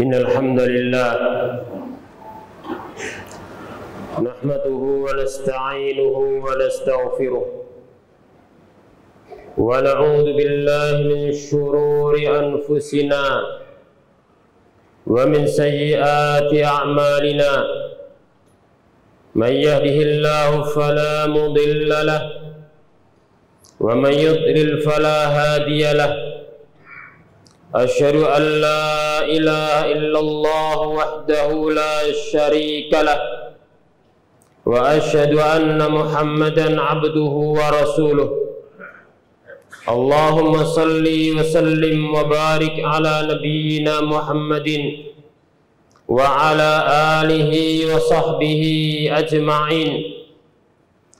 Innal hamdalillah nahmaduhu wa nasta'inuhu wa nastaghfiruh wa na'udzu billahi min shururi anfusina wa min sayyiati a'malina man yahdihillahu fala mudilla lahu wa man yudlil fala hadiya lahu. أشهد أن لا إله إلا الله وحده لا شريك له وأشهد أن محمدا عبده ورسوله. اللهم صل وسلم وبارك على نبينا محمد وعلى آله وصحبه أجمعين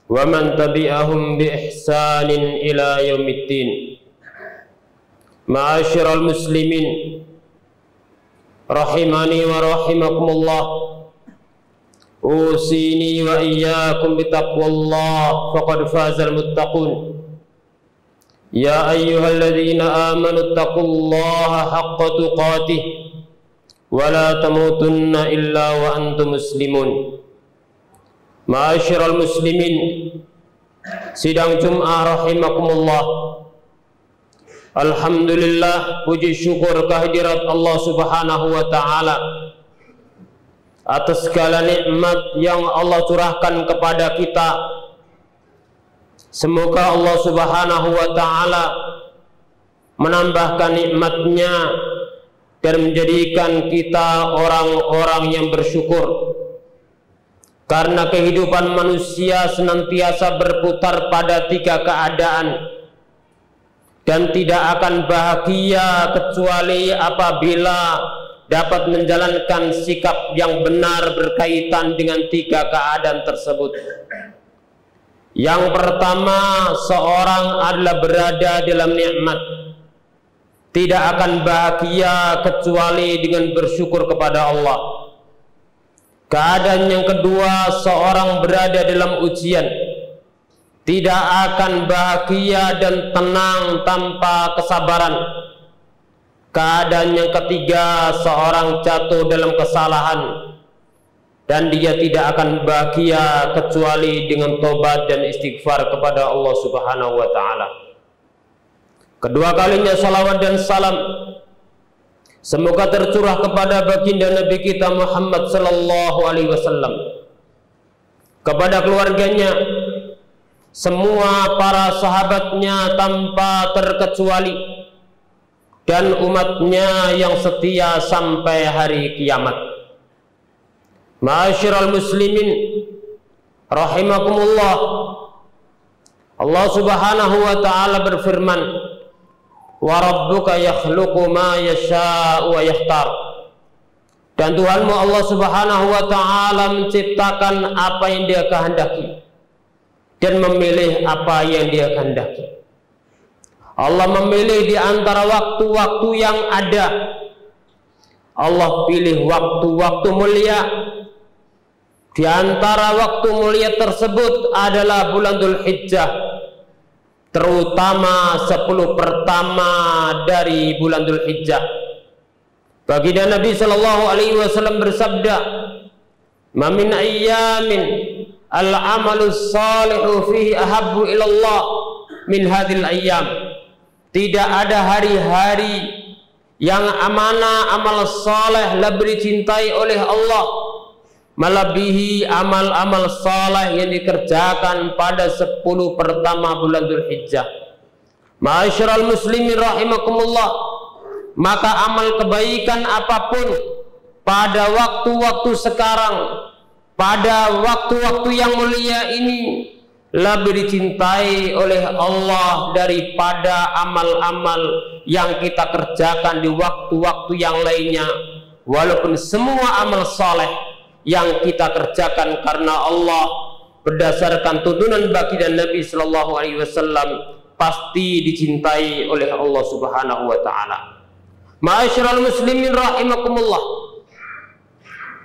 ومن تبعهم بإحسان إلى يوم الدين. Ma'asyiral muslimin rahimani wa rahimakumullah, usini wa iyyakum bitaqwallah faqad fazal muttaqun. Ya ayyuhalladzina amanu taqullaha haqqa tuqatih wa la tamutunna illa wa antum muslimun. Ma'asyiral muslimin, sidang Jum'ah rahimakumullah, alhamdulillah, puji syukur kehadirat Allah Subhanahu wa ta'ala atas segala nikmat yang Allah curahkan kepada kita. Semoga Allah Subhanahu wa ta'ala menambahkan nikmatnya dan menjadikan kita orang-orang yang bersyukur, karena kehidupan manusia senantiasa berputar pada tiga keadaan dan tidak akan bahagia kecuali apabila dapat menjalankan sikap yang benar berkaitan dengan tiga keadaan tersebut. Yang pertama, seorang adalah berada dalam nikmat, tidak akan bahagia kecuali dengan bersyukur kepada Allah. Keadaan yang kedua, seorang berada dalam ujian, tidak akan bahagia dan tenang tanpa kesabaran. Keadaan yang ketiga, seorang jatuh dalam kesalahan dan dia tidak akan bahagia kecuali dengan tobat dan istighfar kepada Allah Subhanahu wa ta'ala. Kedua kalinya salawat dan salam semoga tercurah kepada baginda Nabi kita Muhammad sallallahu alaihi wasallam, kepada keluarganya, semua para sahabatnya tanpa terkecuali, dan umatnya yang setia sampai hari kiamat. Ma'asyiral muslimin rahimakumullah, Allah Subhanahu wa ta'ala berfirman, wa rabbuka yakhluqu ma yasha'u wa yakhtar. Dan Tuhanmu Allah Subhanahu wa ta'ala menciptakan apa yang Dia kehendaki dan memilih apa yang Dia kehendaki. Allah memilih di antara waktu-waktu yang ada. Allah pilih waktu-waktu mulia. Di antara waktu mulia tersebut adalah bulan Dzulhijjah, terutama 10 pertama dari bulan Dzulhijjah. Baginda Nabi sallallahu alaihi wasallam bersabda, "Ma min ayyamin al-amalu salihu fihi ahabbu ilallah min hadhil ayyam." Tidak ada hari-hari yang amanah amal saleh lebih dicintai oleh Allah melebihi amal-amal saleh yang dikerjakan pada 10 pertama bulan Dzulhijjah. Ma'asyiral muslimin rahimakumullah, maka amal kebaikan apapun pada waktu-waktu sekarang, pada waktu-waktu yang mulia ini, lebih dicintai oleh Allah daripada amal-amal yang kita kerjakan di waktu-waktu yang lainnya. Walaupun semua amal saleh yang kita kerjakan karena Allah berdasarkan tuntunan baginda Nabi sallallahu alaihi wasallam pasti dicintai oleh Allah Subhanahu wa ta'ala. Ma'asyiral muslimin rahimakumullah,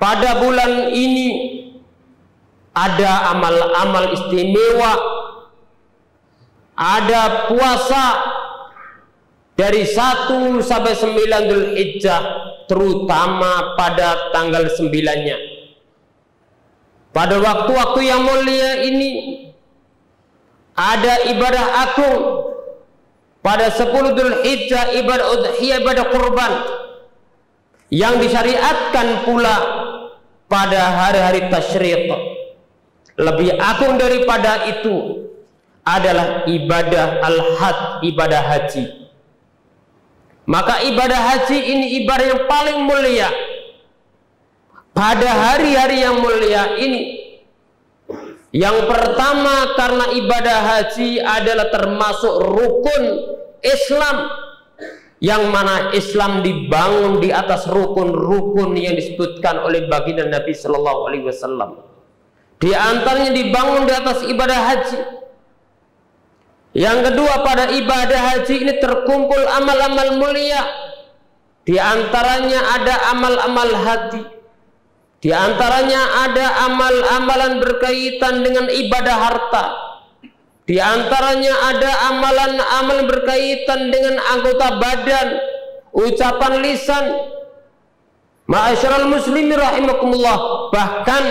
pada bulan ini ada amal-amal istimewa, ada puasa dari 1 sampai 9 Dzulhijjah terutama pada tanggal 9-nya. Pada waktu-waktu yang mulia ini ada ibadah agung. Pada 10 Dzulhijjah ibadah udhiyah, ibadah kurban yang disyariatkan pula pada hari-hari tasyrik. Lebih agung daripada itu adalah ibadah al-hajj, ibadah haji. Maka ibadah haji ini ibadah yang paling mulia. Pada hari-hari yang mulia ini, yang pertama karena ibadah haji adalah termasuk rukun Islam, yang mana Islam dibangun di atas rukun-rukun yang disebutkan oleh baginda Nabi Sallallahu Alaihi Wasallam. Di antaranya dibangun di atas ibadah haji. Yang kedua, pada ibadah haji ini terkumpul amal-amal mulia. Di antaranya ada amal-amal hati. Di antaranya ada amal-amalan berkaitan dengan ibadah harta. Di antaranya ada amalan-amalan berkaitan dengan anggota badan, ucapan lisan. Ma'asyiral muslimin rahimakumullah, bahkan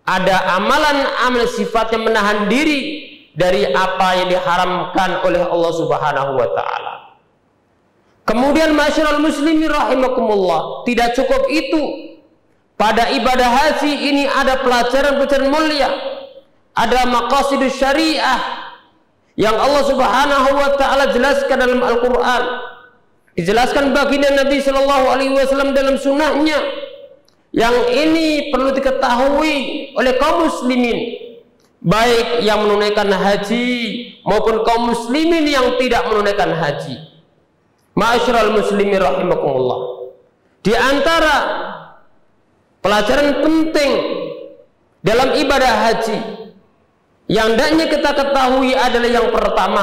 ada amalan-amalan sifatnya menahan diri dari apa yang diharamkan oleh Allah Subhanahu wa taala. Kemudian ma'asyiral muslimin rahimakumullah, tidak cukup itu. Pada ibadah haji ini ada pelajaran-pelajaran mulia. Ada maqasidus syariah yang Allah Subhanahu wa taala jelaskan dalam Al-Qur'an. Dijelaskan baginda Nabi Sallallahu Alaihi Wasallam dalam sunnahnya. Yang ini perlu diketahui oleh kaum muslimin, baik yang menunaikan haji maupun kaum muslimin yang tidak menunaikan haji. Ma'asyiral muslimin rahimakumullah, di antara pelajaran penting dalam ibadah haji yang hendaknya kita ketahui adalah yang pertama,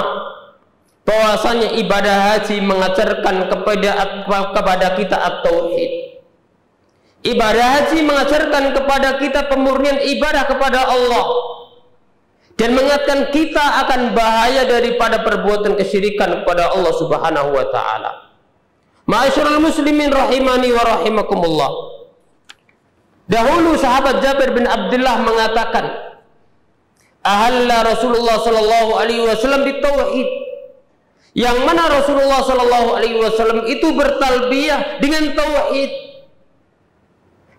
bahwasanya ibadah haji mengajarkan kepada kita at-tauhid. Ibadah haji mengajarkan kepada kita pemurnian ibadah kepada Allah dan mengingatkan kita akan bahaya daripada perbuatan kesyirikan kepada Allah Subhanahu wa taala. Ma'asyiral muslimin rahimani wa rahimakumullah. Dahulu sahabat Jabir bin Abdullah mengatakan, ahalla Rasulullah sallallahu alaihi wasallam bitauhid. Yang mana Rasulullah sallallahu alaihi wasallam itu bertalbiyah dengan tauhid,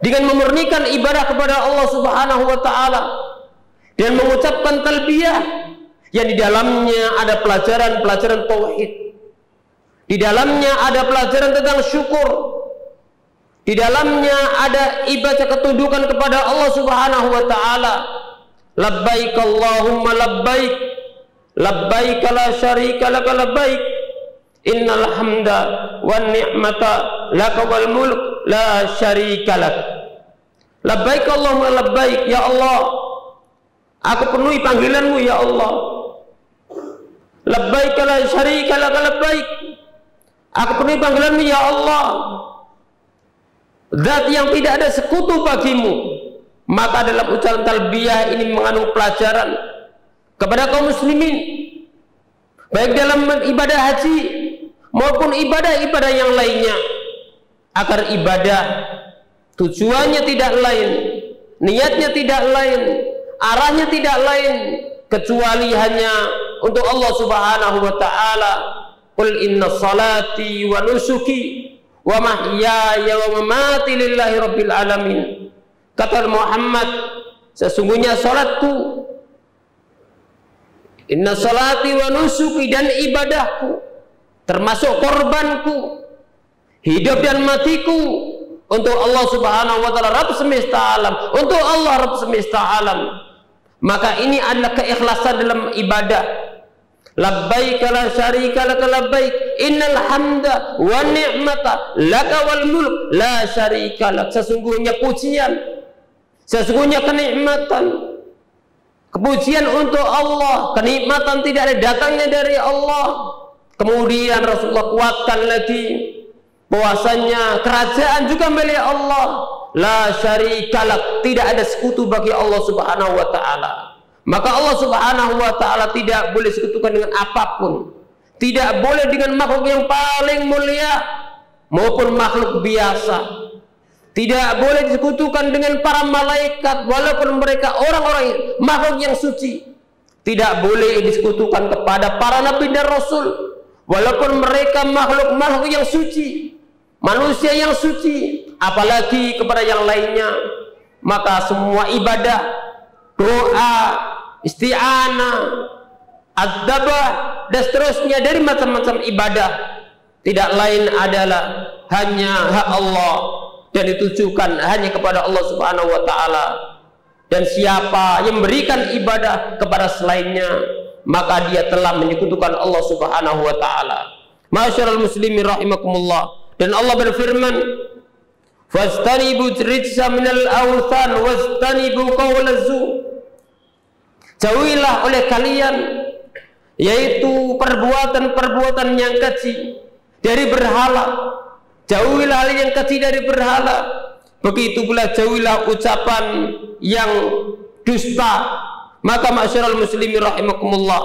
dengan memurnikan ibadah kepada Allah Subhanahu wa taala dan mengucapkan talbiyah yang di dalamnya ada pelajaran-pelajaran tauhid. Di dalamnya ada pelajaran tentang syukur. Di dalamnya ada ibadah ketundukan kepada Allah Subhanahu wa taala. Labbaik Allahumma labbaik, labbaik la syarika laka labbaik, innal hamda wan ni'mata laka wal mulk la syarika lak. Labbaik Allahumma labbaik, ya Allah, aku penuhi panggilanmu ya Allah. Labbaik la syarika laka labbaik, aku penuhi panggilanmu ya Allah, zat yang tidak ada sekutu bagimu. Maka dalam ucapan talbiyah ini mengandung pelajaran kepada kaum muslimin, baik dalam ibadah haji maupun ibadah-ibadah yang lainnya, agar ibadah tujuannya tidak lain, niatnya tidak lain, arahnya tidak lain, kecuali hanya untuk Allah Subhanahu wa taala. Qul inna salati wa nusuki wa mahyaya wa mamati lillahi rabbil alamin. Kata Muhammad, sesungguhnya salatku, inna salati wa nusuki, dan ibadahku, termasuk korbanku, hidup dan matiku untuk Allah Subhanahu wa taala Rabb semesta alam, untuk Allah Rabb semesta alam. Maka ini adalah keikhlasan dalam ibadah. Labbaik la syarika laka labbaik, innal hamda wa ni'mata laka wal mulk la syarika lak. Sesungguhnya pujian, sesungguhnya kenikmatan, kepujian untuk Allah, kenikmatan tidak ada datangnya dari Allah. Kemudian Rasulullah kuatkan lagi bahwasanya kerajaan juga milik Allah, la syarikalak, tidak ada sekutu bagi Allah Subhanahu wa taala. Maka Allah Subhanahu wa taala tidak boleh sekutukan dengan apapun, tidak boleh dengan makhluk yang paling mulia, maupun makhluk biasa. Tidak boleh disekutukan dengan para malaikat walaupun mereka orang-orang makhluk yang suci. Tidak boleh disekutukan kepada para nabi dan rasul walaupun mereka makhluk-makhluk yang suci, manusia yang suci, apalagi kepada yang lainnya. Maka semua ibadah, doa, isti'anah, ad-dabah dan seterusnya dari macam-macam ibadah tidak lain adalah hanya hak Allah dan ditujukan hanya kepada Allah Subhanahu wa taala. Dan siapa yang memberikan ibadah kepada selainnya, maka dia telah menyekutukan Allah Subhanahu wa taala. Masyarul muslimin rahimakumullah. Dan Allah berfirman, "Fastanibu rijsa minal awthan wastanibu qawlaz zur." Jauhilah oleh kalian yaitu perbuatan-perbuatan yang keji dari berhala. Jauhilah hal yang keji dari berhala. Begitu pula jauhilah ucapan yang dusta. Maka masyarul muslimin rahimakumullah,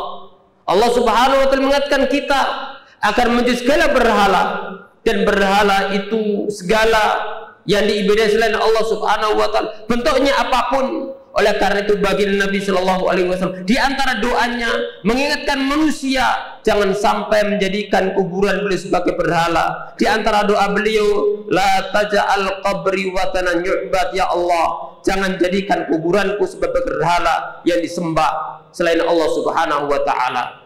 Allah Subhanahu wa taala mengingatkan kita agar menjauhi segala berhala, dan berhala itu segala yang diibadahi selain Allah Subhanahu wa taala, bentuknya apapun. Oleh karena itu baginda Nabi Shallallahu Alaihi Wasallam di antara doanya mengingatkan manusia jangan sampai menjadikan kuburan beliau sebagai berhala. Di antara doa beliau, la taj'al qabri watanan yu'bad, ya Allah, jangan jadikan kuburanku sebagai berhala yang disembah selain Allah Subhanahu wa taala.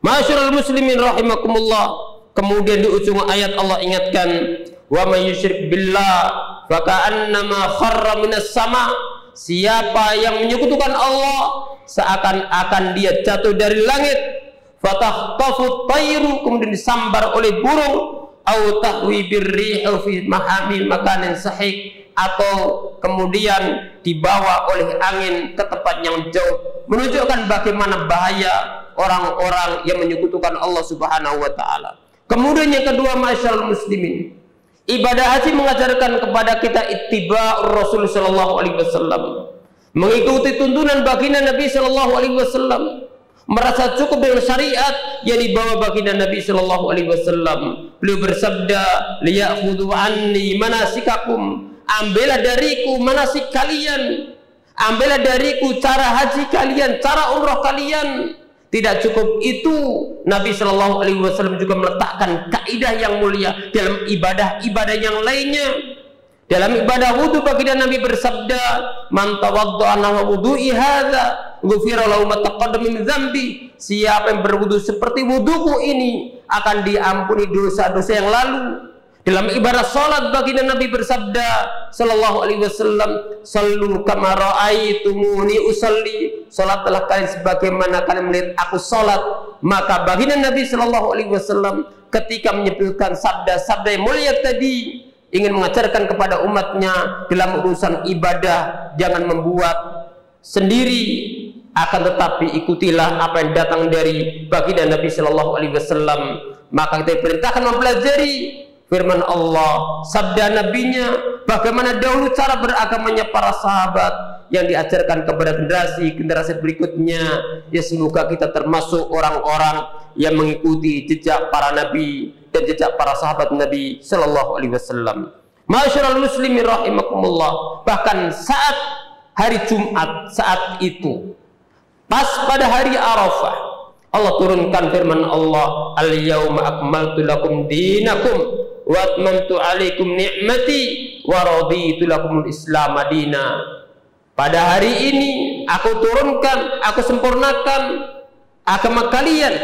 Masyarul muslimin rahimakumullah. Kemudian di ujung ayat Allah ingatkan, wa may yusyrik billah fa ka'annama kharra minas sama. Siapa yang menyekutukan Allah seakan-akan dia jatuh dari langit, fatahtafu tayru, kemudian disambar oleh burung, au tahwi birrihu fi mahamil makanin sahih, atau kemudian dibawa oleh angin ke tempat yang jauh, menunjukkan bagaimana bahaya orang-orang yang menyekutukan Allah Subhanahu wa taala. Kemudian yang kedua, masyarul muslimin, ibadah haji mengajarkan kepada kita ittiba'ur Rasul sallallahu alaihi wasallam, mengikuti tuntunan baginda Nabi sallallahu alaihi wasallam, merasa cukup dengan syariat yang dibawa baginda Nabi sallallahu alaihi wasallam. Beliau bersabda, liya'khudhu anni manasikakum, ambillah dariku manasik kalian, ambillah dariku cara haji kalian, cara umrah kalian. Tidak cukup itu, Nabi Shallallahu Alaihi Wasallam juga meletakkan kaidah yang mulia dalam ibadah-ibadah yang lainnya. Dalam ibadah wudhu, baginda Nabi bersabda, man tawadda'a nahwa wudhu'i hadza ghufira lahu ma taqaddama min dzambi. Siapa yang berwudu seperti wuduku ini akan diampuni dosa-dosa yang lalu. Dalam ibadah salat, baginda Nabi bersabda sallallahu alaihi wasallam, sallu kama ra'aitumuni usalli, salatlah kalian sebagaimana kalian melihat aku salat. Maka baginda Nabi sallallahu alaihi wasallam ketika menyebutkan sabda-sabda yang mulia tadi, ingin mengajarkan kepada umatnya dalam urusan ibadah jangan membuat sendiri, akan tetapi ikutilah apa yang datang dari baginda Nabi sallallahu alaihi wasallam. Maka kita diperintahkan mempelajari firman Allah, sabda nabinya, bagaimana dahulu cara beragamanya para sahabat yang diajarkan kepada generasi berikutnya. Ya, semoga kita termasuk orang-orang yang mengikuti jejak para nabi dan jejak para sahabat Nabi sallallahu alaihi wasallam. Masyarul muslimin rahimakumullah. Bahkan saat hari Jumat, saat itu pas pada hari Arafah, Allah turunkan firman Allah, al-yawma akmaltu lakum dinakum wa atmamtu alaikum ni'mati wa raditu lakumul islam madina. Pada hari ini aku turunkan, aku sempurnakan agama kalian.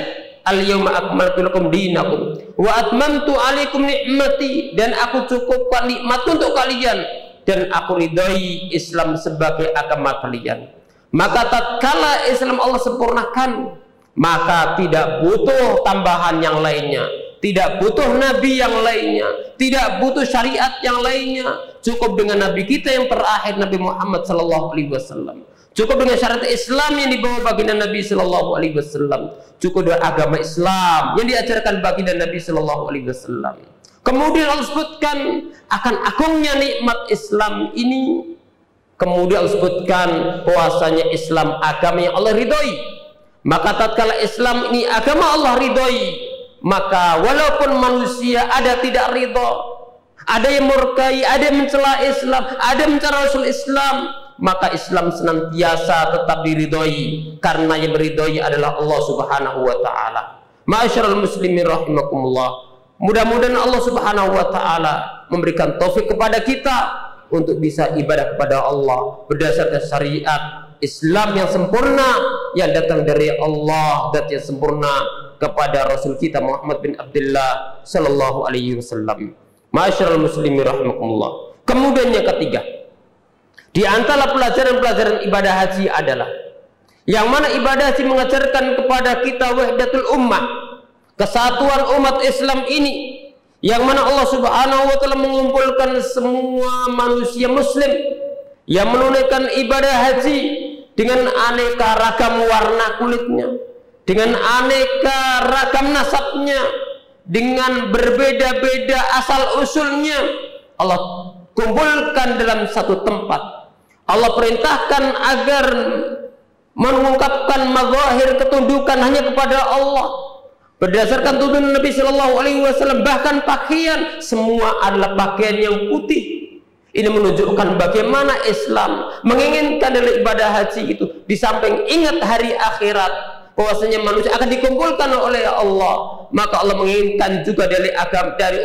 Al-yawma akmaltu lakum dinakum wa atmamtu alaikum ni'mati, dan aku cukupkan nikmat untuk kalian, dan aku ridhai Islam sebagai agama kalian. Maka tatkala Islam Allah sempurnakan, maka tidak butuh tambahan yang lainnya, tidak butuh nabi yang lainnya, tidak butuh syariat yang lainnya. Cukup dengan nabi kita yang terakhir, Nabi Muhammad sallallahu alaihi wasallam. Cukup dengan syariat Islam yang dibawa baginda Nabi sallallahu alaihi wasallam. Cukup dengan agama Islam yang diajarkan baginda Nabi sallallahu alaihi wasallam. Kemudian Allah sebutkan akan agungnya nikmat Islam ini. Kemudian Allah sebutkan bahwasanya Islam agama yang Allah ridhoi. Maka tatkala Islam ini agama Allah ridhoi, maka walaupun manusia ada tidak ridho, ada yang murkai, ada yang mencela Islam, ada yang mencela Rasul Islam, maka Islam senantiasa tetap diridhoi, karena yang meridhoi adalah Allah Subhanahu wa taala. Ma'asyiral muslimin rahimakumullah. Mudah-mudahan Allah Subhanahu wa taala memberikan taufik kepada kita untuk bisa ibadah kepada Allah berdasarkan syariat Islam yang sempurna yang datang dari Allah dan yang sempurna kepada Rasul kita Muhammad bin Abdullah sallallahu alaihi wasallam. Ma'asyiral muslimin rahimakumullah. Kemudian yang ketiga, di antara pelajaran-pelajaran ibadah haji adalah yang mana ibadah haji mengajarkan kepada kita wahdatul ummah, kesatuan umat Islam ini, yang mana Allah Subhanahu wa taala mengumpulkan semua manusia muslim yang menunaikan ibadah haji dengan aneka ragam warna kulitnya, dengan aneka ragam nasabnya, dengan berbeda-beda asal usulnya. Allah kumpulkan dalam satu tempat. Allah perintahkan agar mengungkapkan mazahir ketundukan hanya kepada Allah berdasarkan tuntunan Nabi Shallallahu Alaihi Wasallam. Bahkan pakaian semua adalah pakaian yang putih. Ini menunjukkan bagaimana Islam menginginkan dalam ibadah haji itu, di samping ingat hari akhirat, bahwasanya manusia akan dikumpulkan oleh Allah, maka Allah menginginkan juga dari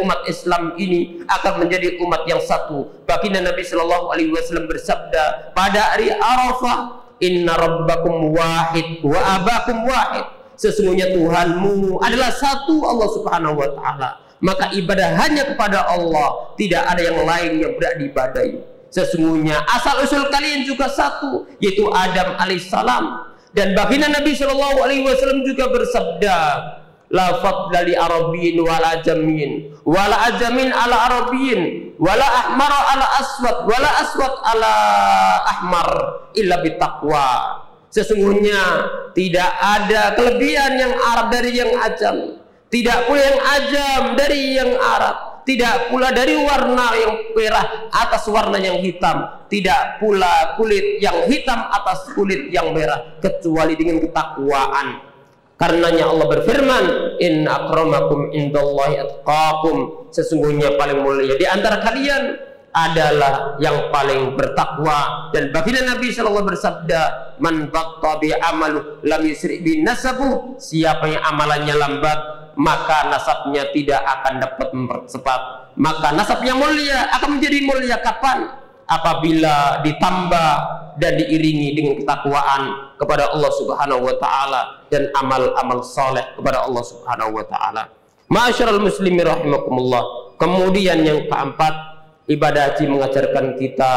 umat Islam ini akan menjadi umat yang satu. Baginda Nabi Shallallahu Alaihi Wasallam bersabda pada hari Arafah, Inna rabbakum wahid wa abakum wahid. Sesungguhnya Tuhanmu adalah satu, Allah Subhanahu wa taala. Maka ibadah hanya kepada Allah, tidak ada yang lain yang berhak diibadahi. Sesungguhnya asal usul kalian juga satu, yaitu Adam alaihissalam. Dan baginda Nabi Shallallahu Alaihi Wasallam juga bersabda, la fadla li arabiyyin wala ajamin, wala ajamin ala arabiyyin, wala ahmara ala aswad, wala aswad ala ahmar, illa bitaqwa. Sesungguhnya tidak ada kelebihan yang Arab dari yang ajam, tidak pula yang ajam dari yang Arab, tidak pula dari warna yang merah atas warna yang hitam, tidak pula kulit yang hitam atas kulit yang merah, kecuali dengan ketakwaan. Karenanya Allah berfirman, inna akramakum indallahi atqakum. Sesungguhnya paling mulia di antara kalian adalah yang paling bertakwa. Dan baginda Nabi sallallahu bersabda, man batta bi amalu lam yusri bi nasabuh. Siapa yang amalannya lambat, maka nasabnya tidak akan dapat mempercepat. Maka nasabnya mulia akan menjadi mulia kapan? Apabila ditambah dan diiringi dengan ketakwaan kepada Allah Subhanahu wa taala dan amal-amal saleh kepada Allah Subhanahu wa taala. Ma'asyiral muslimin rahimakumullah. Kemudian yang keempat, ibadah haji mengajarkan kita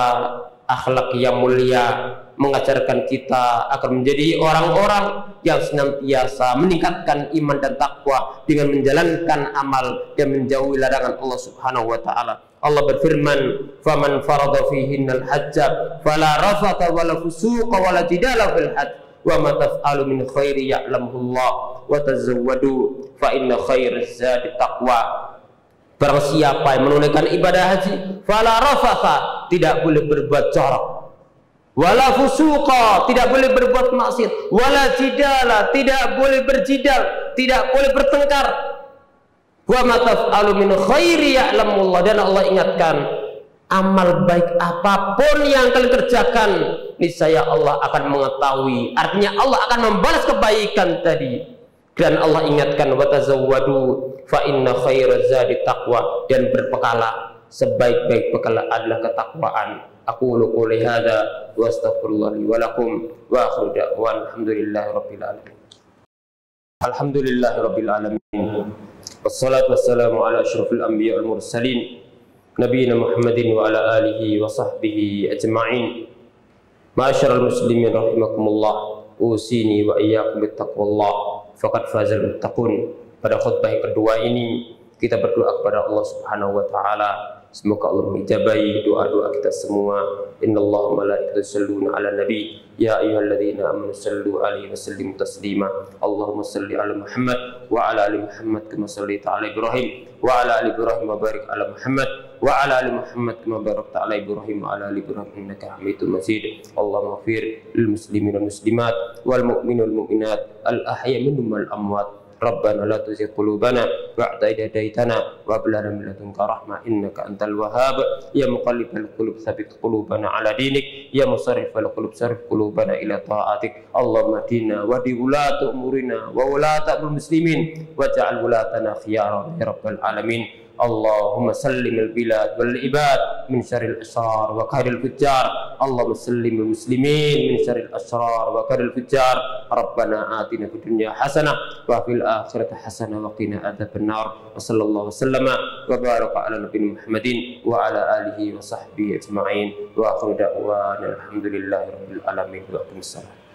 akhlak yang mulia, mengajarkan kita akan menjadi orang-orang yang senantiasa meningkatkan iman dan takwa dengan menjalankan amal dan menjauhi larangan Allah Subhanahu wa taala. Allah berfirman, "Faman farada fihinnal hajja fala rafatha wala fusuqa wala jidala fil hajj wa ma taf'alu min khairi ya'lamuhu Allah wa tazawwadu fa inna khairaz zadi taqwa." Barang siapa yang menunaikan ibadah haji, fala rafatha, tidak boleh berbuat jorok, wala fusuqa, tidak boleh berbuat maksiat, wala jidala, tidak boleh berjidal, tidak boleh bertengkar. Wa ma taf'alu min khairi ya'lamullah, dan Allah ingatkan, amal baik apapun yang kalian kerjakan, niscaya Allah akan mengetahui. Artinya Allah akan membalas kebaikan tadi. Dan Allah ingatkan, wa tazawwadu fa inna khairaz zadi taqwa, dan berbekalah, sebaik-baik bekal adalah ketakwaan. Aqulu qouli hadza wa astaghfirullah li wa lakum wa akhiru da'wana alhamdulillahi rabbil alamin. Alhamdulillahi rabbil alamin. Wassalatu wassalamu ala asyrafil anbiya wal mursalin nabiyina Muhammadin wa ala alihi wa sahbihi ajma'in. Ma'asyiral muslimin rahimakumullah, usini wa iyyakum bittaqwallah faqad fazal muttaqun. Pada khutbah yang kedua ini kita berdoa kepada Allah Subhanahu wa taala, semoga Allah mengijabahi doa-doa kita semua. Innallaha wa malaikatahu yusholluna 'alan nabi ya ayyuhalladzina amanu shallu 'alaihi wa sallimu taslima. Allahumma shalli 'ala Muhammad wa 'ala ali Muhammad kama shallaita 'ala Ibrahim wa 'ala ali Ibrahim wa barik 'ala Muhammad wa 'ala ali Muhammad kama barakta 'ala Ibrahim wa 'ala ali Ibrahim innaka Hamidum Majid. Allahumma ighfir lil muslimin wal muslimat wal mu'minin wal mu'minat al ahya minhum wal amwat Rabbana la tuzigh qulubana ba'da idh hadaitana wa hab lana min ladunka rahmah innaka antal wahhab. Ya muqallibal qulub tsabbit qulubana ala dinik, ya musarrifal qulub sarrif qulubana ila ta'atik. Allahumma hdina wa di wulata umurina wa wulata muslimin waj'al wulatana khiyara ya rabbal alamin. Allahumma sallim al-bilad wal ibad min syarril asrar wa kaidil fujjar. Allahumma sallim al-muslimin min syarril asrar wa kaidil fujjar. Rabbana atina fid dunya hasanah wa fil akhirati hasanah wa qina adzabannar. Wa sallallahu wasallama wa baraka ala nabiyina Muhammadin wa ala alihi wa sahbihi ajma'in. Wa akhiru da'wana alhamdulillahi rabbil alamin. Wa aqimssalam.